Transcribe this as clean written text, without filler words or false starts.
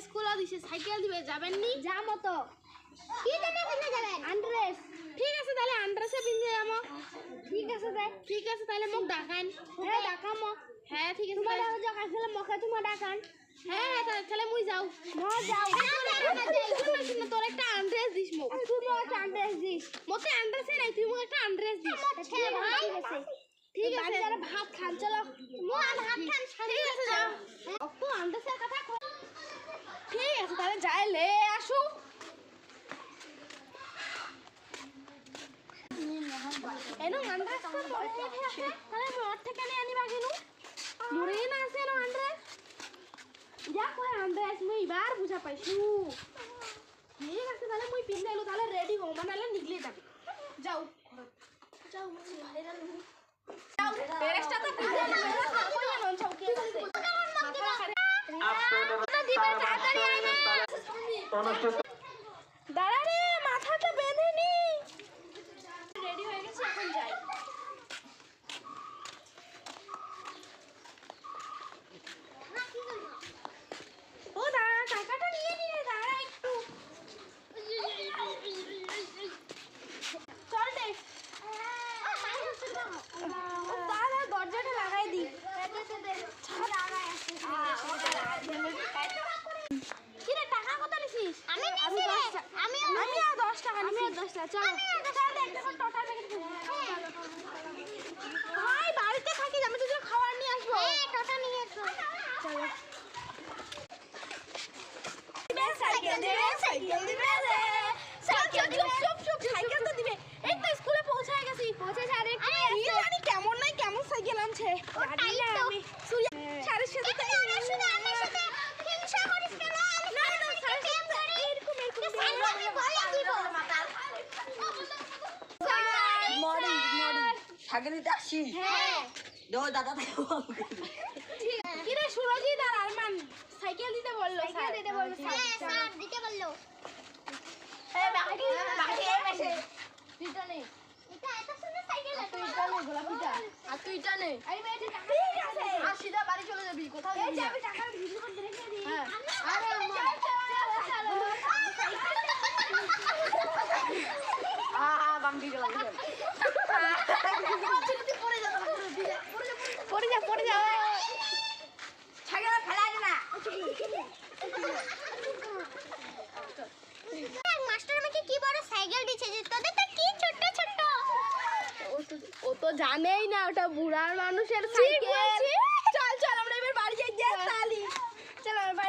স্কুলে দিছে সাইকেল দিবে যাবেন নি যাবো তো কি জামা কিনে যাবেন আন্ড্রেস ঠিক আছে তাহলে আন্ড্রেসে পিনতে যাবো ঠিক আছে তাহলে মোক ডাকান হ্যাঁ ডাকামো হ্যাঁ ঠিক আছে তোমার দাদা কাছে মুখে তোমার ডাকান হ্যাঁ তাহলে মুই যাও যাও তোর একটা আন্ড্রেস দিস মোক তুই তো একটা আন্ড্রেস দিস মতে আন্ড্রেসে নাই তুই মোক একটা আন্ড্রেস দিস ঠিক আছে যারা ভাত খান চলো মো ভাত খান ঠিক আছে যাও একটু আন্ড্রেসের কথা ঠিক আছে তাহলে যাই লে আসু এনো আন্ড্রেস তো বড় আছে তাহলে মোর থেকে নে আনিবা কেন মোরে না আছে এনো আন্ড্রেস যা কই আন্ড্রেস মুই এবার বুঝা পাইছু ঠিক আছে তাহলে মুই পিন এলো তাহলে রেডি হও মানে নিগলে যাবে যাও যাও যাও পেরেসটা তো পিন এলো কই আনো চৌকি আছে মাথা খারে দিবে তাড়াতাড়ি আইনা দাঁড়া রে মাথাটা বেঁধে নি রেডি হয়ে গেছে এখন যাই ও দাঁড়া টাকাটা নিয়ে নি রে দাঁড়া একটু চল দে দাঁড়া দরজাটা লাগাই দি কি রে টাকা কত নিছিস আমি 10 টাকা নিছি 10 টাকা চল চল একটা করে টোটা প্যাকেট ভাই বাড়িতে থাকিস আমি তোদের খাবার নিয়ে আসবো টোটা নিয়ে এসো চলো সাইকেল দিবে সাইকেল সাইকেল তো দিবে এই তো স্কুলে পৌঁছায় গেছি আরে জানি কেমন নাই কেমন সাইকেল আনছে জানি না আমি সাড়ে সাথে আমার সাথে হিংসা করিস কেন না না সাড়ে সাথে এরকম আমি বলে দিব মর্নিং সাইকেল নিতে আসছি হ্যাঁ দাদা কি রে সুরজিৎ আর আরমান সাইকেল দিতে বললো সাইকেল দিতে বললো স্যার দিতে বললো এই বাকি এসে এটা এত সুন্দর সাইকেল আছে গোলাপিটা আর তুইটা নে এই মেয়েটা টাকা ঠিক আছে আর সিধা বাড়ি চলে যাবি কোথাও এই যাবি যে না আমি টাকা ভিডিও করে রেখে দিই হ্যাঁ। আরে বাঙ্গি গেলাম পড়ে যা সাইকেল ফেলাই না মাস্টার আমাকে কি বড় সাইকেল দিয়েছে যে তোদের তো কি ছোট ছোট ও তো জানেই না ওটা বুড়ার মানুষের সাইকেল